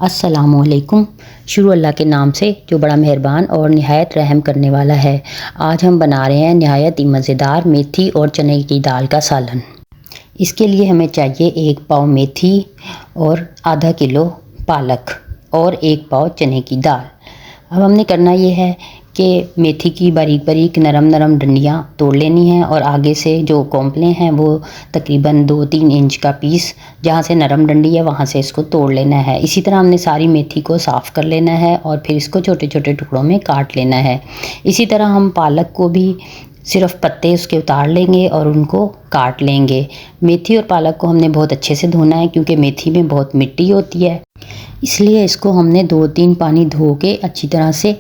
अस्सलामुअलैकुम। शुरू अल्लाह के नाम से जो बड़ा मेहरबान और निहायत रहम करने वाला है। आज हम बना रहे हैं नहायत ही मज़ेदार मेथी और चने की दाल का सालन। इसके लिए हमें चाहिए 1 पाव मेथी और आधा किलो पालक और 1 पाव चने की दाल। अब हमने करना ये है कि मेथी की बारीक बारीक नरम डंडियाँ तोड़ लेनी हैं और आगे से जो कोंपले हैं वो तकरीबन 2-3 इंच का पीस, जहाँ से नरम डंडी है वहाँ से इसको तोड़ लेना है। इसी तरह हमने सारी मेथी को साफ़ कर लेना है और फिर इसको छोटे छोटे टुकड़ों में काट लेना है। इसी तरह हम पालक को भी सिर्फ पत्ते उसके उतार लेंगे और उनको काट लेंगे। मेथी और पालक को हमने बहुत अच्छे से धोना है क्योंकि मेथी में बहुत मिट्टी होती है, इसलिए इसको हमने 2-3 पानी धो के अच्छी तरह से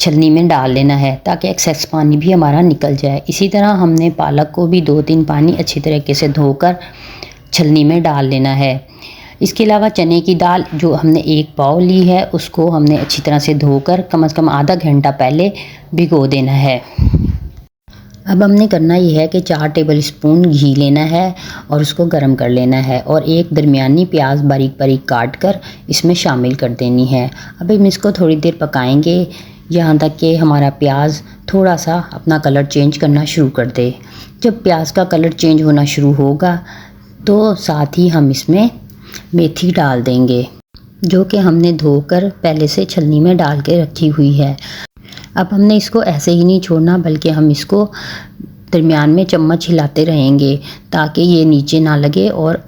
छलनी में डाल लेना है ताकि एक्सेस पानी भी हमारा निकल जाए। इसी तरह हमने पालक को भी 2-3 पानी अच्छी तरीके से धोकर छलनी में डाल लेना है। इसके अलावा चने की दाल जो हमने 1 पाव ली है उसको हमने अच्छी तरह से धोकर कम से कम आधा घंटा पहले भिगो देना है। अब हमने करना ये है कि 4 टेबल स्पून घी लेना है और उसको गर्म कर लेना है और एक दरमियानी प्याज बारीक बारीक काट कर इसमें शामिल कर देनी है। अब हम इसको थोड़ी देर पकाएंगे यहाँ तक कि हमारा प्याज थोड़ा सा अपना कलर चेंज करना शुरू कर दे। जब प्याज का कलर चेंज होना शुरू होगा तो साथ ही हम इसमें मेथी डाल देंगे जो कि हमने धोकर पहले से छलनी में डाल के रखी हुई है। अब हमने इसको ऐसे ही नहीं छोड़ना बल्कि हम इसको दरमियान में चम्मच हिलाते रहेंगे ताकि ये नीचे ना लगे और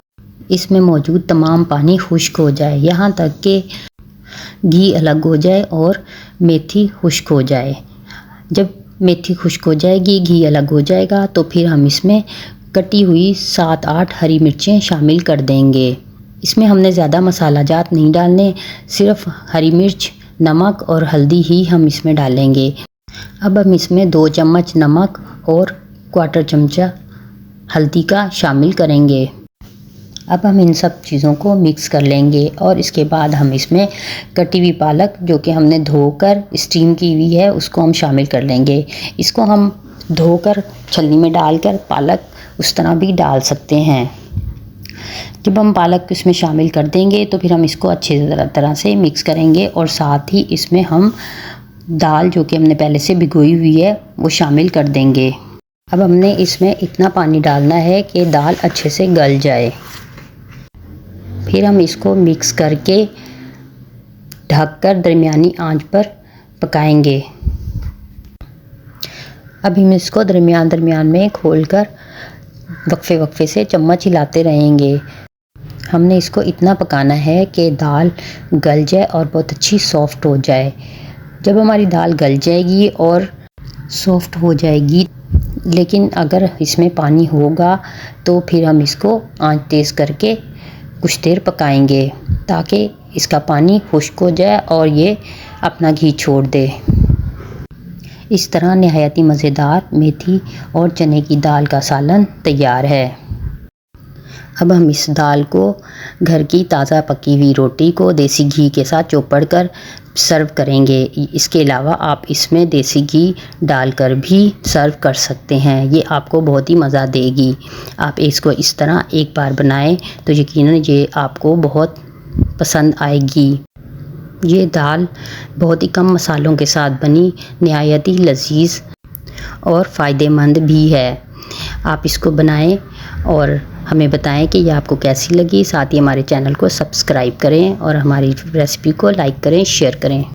इसमें मौजूद तमाम पानी खुश्क हो जाए, यहाँ तक कि घी अलग हो जाए और मेथी खुश्क हो जाए। जब मेथी खुश्क हो जाएगी, घी अलग हो जाएगा, तो फिर हम इसमें कटी हुई 7-8 हरी मिर्चें शामिल कर देंगे। इसमें हमने ज़्यादा मसाला जात नहीं डालने, सिर्फ हरी मिर्च, नमक और हल्दी ही हम इसमें डालेंगे। अब हम इसमें 2 चम्मच नमक और 1/4 चमचा हल्दी का शामिल करेंगे। अब हम इन सब चीज़ों को मिक्स कर लेंगे और इसके बाद हम इसमें कटी हुई पालक जो कि हमने धोकर स्टीम की हुई है उसको हम शामिल कर लेंगे। इसको हम धोकर छलनी में डालकर पालक उस तरह भी डाल सकते हैं। जब हम पालक इसमें शामिल कर देंगे तो फिर हम इसको अच्छे तरह से मिक्स करेंगे और साथ ही इसमें हम दाल जो कि हमने पहले से भिगोई हुई है वो शामिल कर देंगे। अब हमने इसमें इतना पानी डालना है कि दाल अच्छे से गल जाए। फिर हम इसको मिक्स करके ढककर दरमियानी आंच पर पकाएंगे। अब हम इसको दरमियान में खोलकर वक्फे से चम्मच हिलाते रहेंगे। हमने इसको इतना पकाना है कि दाल गल जाए और बहुत अच्छी सॉफ्ट हो जाए। जब हमारी दाल गल जाएगी और सॉफ्ट हो जाएगी, लेकिन अगर इसमें पानी होगा तो फिर हम इसको आंच तेज़ करके कुछ देर पकाएंगे ताकि इसका पानी खुश्क हो जाए और ये अपना घी छोड़ दे। इस तरह नहायत ही मज़ेदार मेथी और चने की दाल का सालन तैयार है। अब हम इस दाल को घर की ताज़ा पकी हुई रोटी को देसी घी के साथ चौपड़ कर सर्व करेंगे। इसके अलावा आप इसमें देसी घी डालकर भी सर्व कर सकते हैं, ये आपको बहुत ही मज़ा देगी। आप इसको इस तरह एक बार बनाएं तो यकीनन ये आपको बहुत पसंद आएगी। ये दाल बहुत ही कम मसालों के साथ बनी नहायत ही लजीज और फ़ायदेमंद भी है। आप इसको बनाएं और हमें बताएं कि ये आपको कैसी लगी। साथ ही हमारे चैनल को सब्सक्राइब करें और हमारी रेसिपी को लाइक करें, शेयर करें।